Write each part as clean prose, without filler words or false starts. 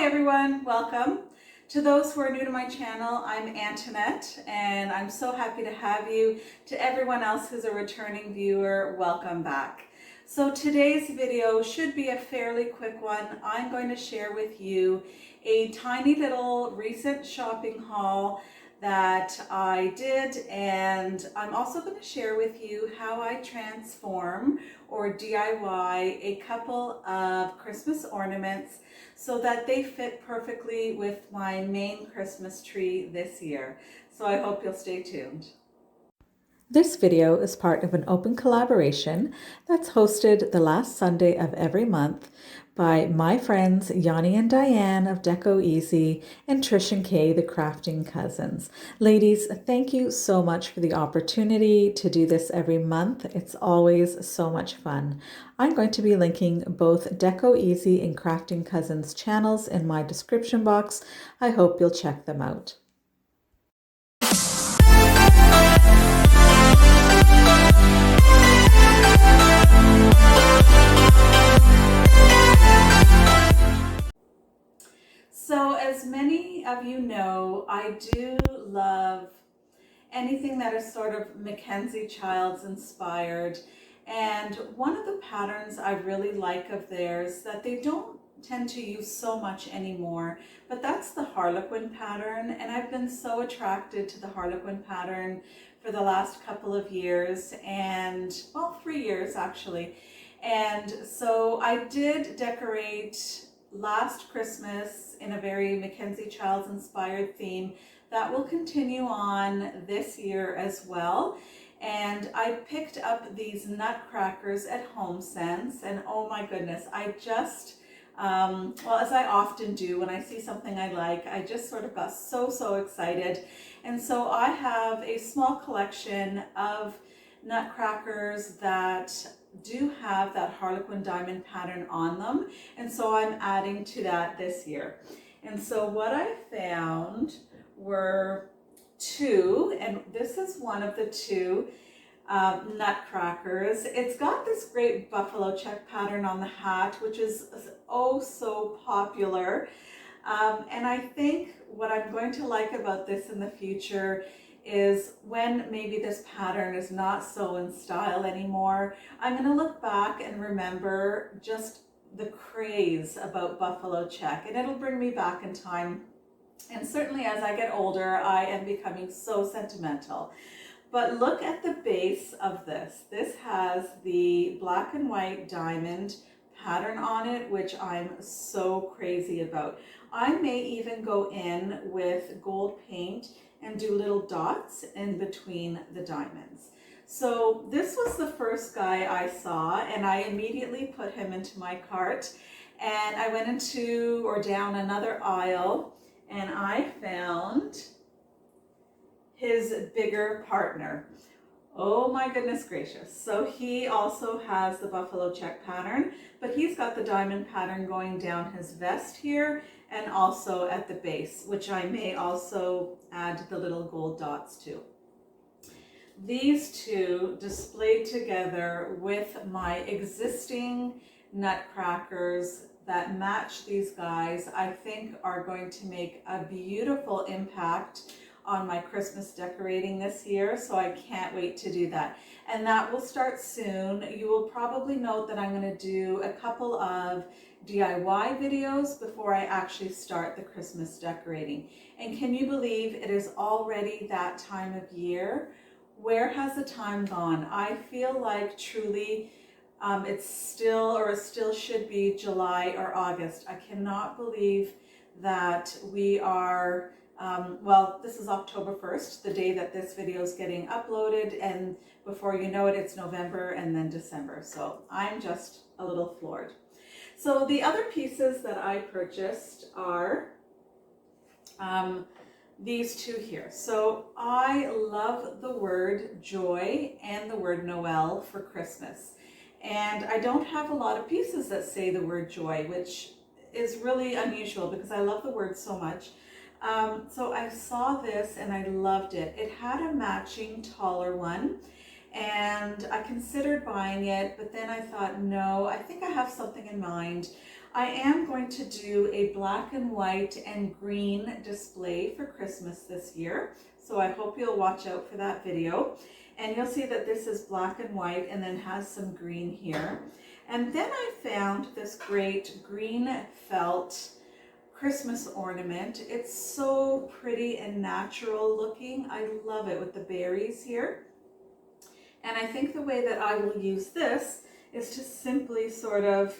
Hi everyone, welcome. To those who are new to my channel, I'm Antoinette and I'm so happy to have you. To everyone else who's a returning viewer, welcome back. So today's video should be a fairly quick one. I'm going to share with you a tiny little recent shopping haul that I did, and I'm also going to share with you how I transform or DIY a couple of Christmas ornaments so that they fit perfectly with my main Christmas tree this year. So I hope you'll stay tuned. This video is part of an open collaboration that's hosted the last Sunday of every month by my friends Yanni and Diane of Deco Easy and Trish and Kay, the Crafting Cousins. Ladies, thank you so much for the opportunity to do this every month. It's always so much fun. I'm going to be linking both Deco Easy and Crafting Cousins channels in my description box. I hope you'll check them out. So as many of you know, I do love anything that is sort of Mackenzie-Childs inspired. And one of the patterns I really like of theirs that they don't tend to use so much anymore, but that's the Harlequin pattern. And I've been so attracted to the Harlequin pattern for the last couple of years, and well, 3 years actually. And so I did decorate last Christmas in a very Mackenzie-Childs inspired theme that will continue on this year as well. And I picked up these nutcrackers at HomeSense, and oh my goodness, I just, well, as I often do when I see something I like, I just sort of got so excited. And so I have a small collection of nutcrackers that do have that Harlequin diamond pattern on them, and so I'm adding to that this year. And so what I found were two, and this is one of the two nutcrackers. It's got this great buffalo check pattern on the hat, which is oh so popular. And I think what I'm going to like about this in the future is when maybe this pattern is not so in style anymore, I'm going to look back and remember just the craze about buffalo check, and it'll bring me back in time. And certainly as I get older, I am becoming so sentimental. But look at the base of this. This has the black and white diamond pattern on it, which I'm so crazy about. I may even go in with gold paint and do little dots in between the diamonds. So this was the first guy I saw, and I immediately put him into my cart. And I went into or down another aisle, and I found his bigger partner. Oh my goodness gracious. So he also has the buffalo check pattern, but he's got the diamond pattern going down his vest here and also at the base, which I may also add the little gold dots to. These two displayed together with my existing nutcrackers that match these guys, I think are going to make a beautiful impact on my Christmas decorating this year, so I can't wait to do that. And that will start soon. You will probably note that I'm going to do a couple of DIY videos before I actually start the Christmas decorating. And can you believe it is already that time of year? Where has the time gone? I feel like truly it's still, or it still should be, July or August. I cannot believe that we are well, this is October 1st, the day that this video is getting uploaded, and before you know it, it's November and then December. So I'm just a little floored. So the other pieces that I purchased are these two here. So I love the word joy and the word Noel for Christmas. And I don't have a lot of pieces that say the word joy, which is really unusual because I love the word so much. So I saw this and I loved it. It had a matching taller one, and I considered buying it, but then I thought, no, I think I have something in mind. I am going to do a black and white and green display for Christmas this year. So I hope you'll watch out for that video. And you'll see that this is black and white and then has some green here. And then I found this great green felt Christmas ornament. It's so pretty and natural looking. I love it with the berries here. And I think the way that I will use this is to simply sort of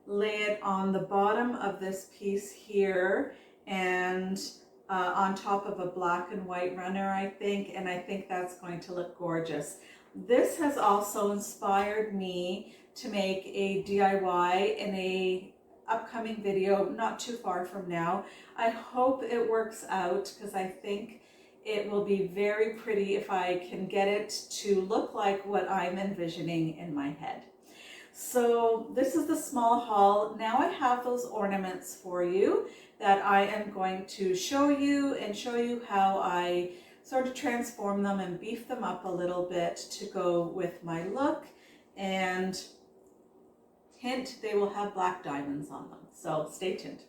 lay it on the bottom of this piece here and on top of a black and white runner, I think, and I think that's going to look gorgeous. This has also inspired me to make a DIY in a upcoming video not too far from now. I hope it works out because I think it will be very pretty if I can get it to look like what I'm envisioning in my head. So this is the small haul. Now I have those ornaments for you that I am going to show you and show you how I sort of transform them and beef them up a little bit to go with my look. And hint, they will have black diamonds on them. So stay tuned.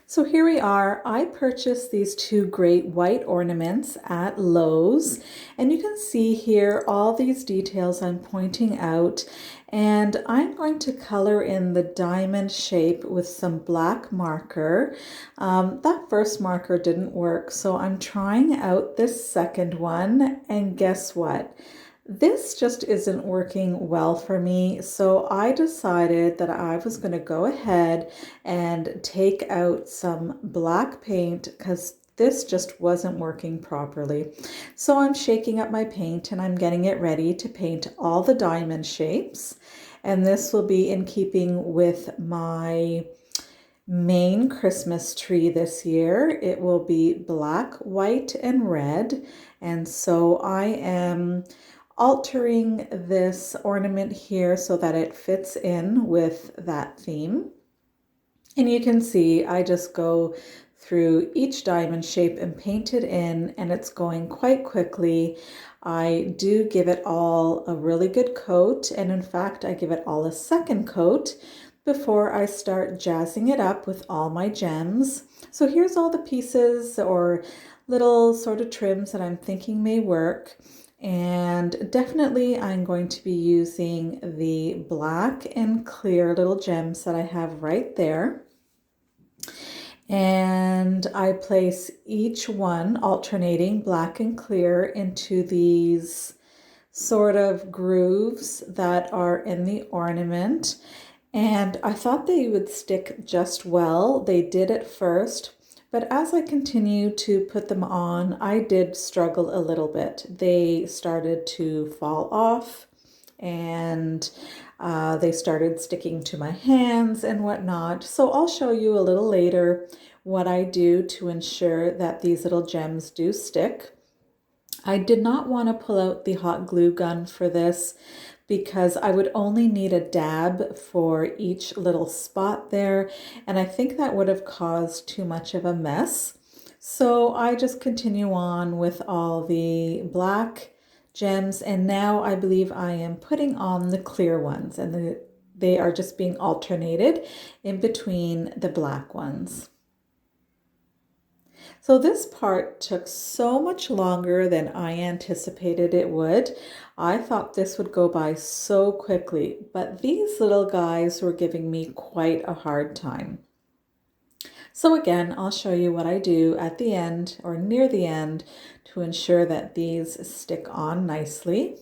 So here we are. I purchased these two great white ornaments at Lowe's, and you can see here all these details I'm pointing out, and I'm going to color in the diamond shape with some black marker. That first marker didn't work, so I'm trying out this second one, and guess what? This just isn't working well for me, so I decided that I was going to go ahead and take out some black paint because this just wasn't working properly. So I'm shaking up my paint and I'm getting it ready to paint all the diamond shapes, and this will be in keeping with my main Christmas tree this year. It will be black, white, and red, and so I am altering this ornament here so that it fits in with that theme. And you can see I just go through each diamond shape and paint it in, and it's going quite quickly. I do give it all a really good coat, and in fact I give it all a second coat before I start jazzing it up with all my gems. So here's all the pieces or little sort of trims that I'm thinking may work. And definitely I'm going to be using the black and clear little gems that I have right there. And I place each one alternating black and clear into these sort of grooves that are in the ornament. And I thought they would stick just well. They did at first. But as I continued to put them on, I did struggle a little bit. They started to fall off and they started sticking to my hands and whatnot. So I'll show you a little later what I do to ensure that these little gems do stick. I did not want to pull out the hot glue gun for this because I would only need a dab for each little spot there, and I think that would have caused too much of a mess. So I just continue on with all the black gems, and now I believe I am putting on the clear ones, and they are just being alternated in between the black ones. So this part took so much longer than I anticipated it would. I thought this would go by so quickly, but these little guys were giving me quite a hard time. So again, I'll show you what I do at the end or near the end to ensure that these stick on nicely.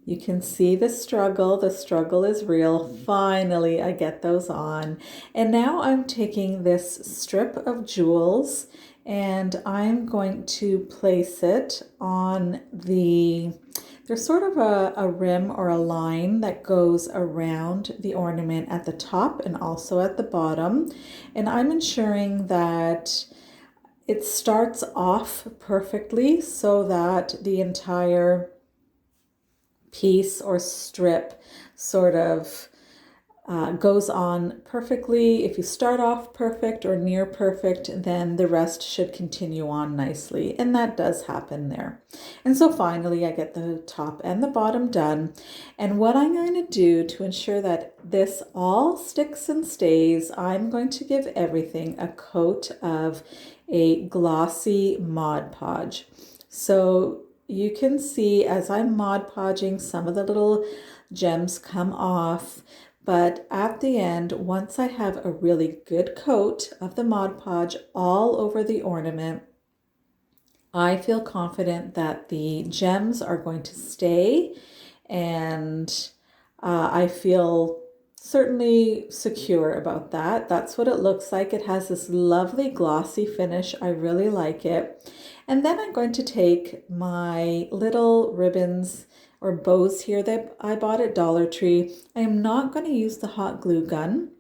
You can see the struggle. The struggle is real. Finally, I get those on. And now I'm taking this strip of jewels and I'm going to place it on there's sort of a rim or a line that goes around the ornament at the top and also at the bottom. And I'm ensuring that it starts off perfectly so that the entire piece or strip sort of goes on perfectly. If you start off perfect or near perfect, then the rest should continue on nicely. And that does happen there. And so finally, I get the top and the bottom done. And what I'm going to do to ensure that this all sticks and stays, I'm going to give everything a coat of a glossy Mod Podge. So you can see as I'm Mod Podging, some of the little gems come off. But at the end, once I have a really good coat of the Mod Podge all over the ornament, I feel confident that the gems are going to stay, and I feel certainly secure about that. That's what it looks like. It has this lovely glossy finish. I really like it. And then I'm going to take my little ribbons or bows here that I bought at Dollar Tree. I am not going to use the hot glue gun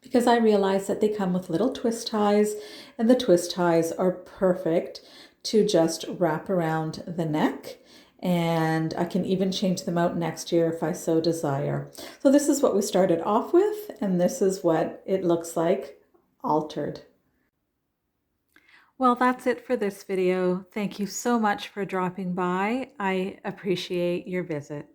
because I realize that they come with little twist ties, and the twist ties are perfect to just wrap around the neck, and I can even change them out next year if I so desire. So this is what we started off with, and this is what it looks like altered. Well, that's it for this video. Thank you so much for dropping by. I appreciate your visit.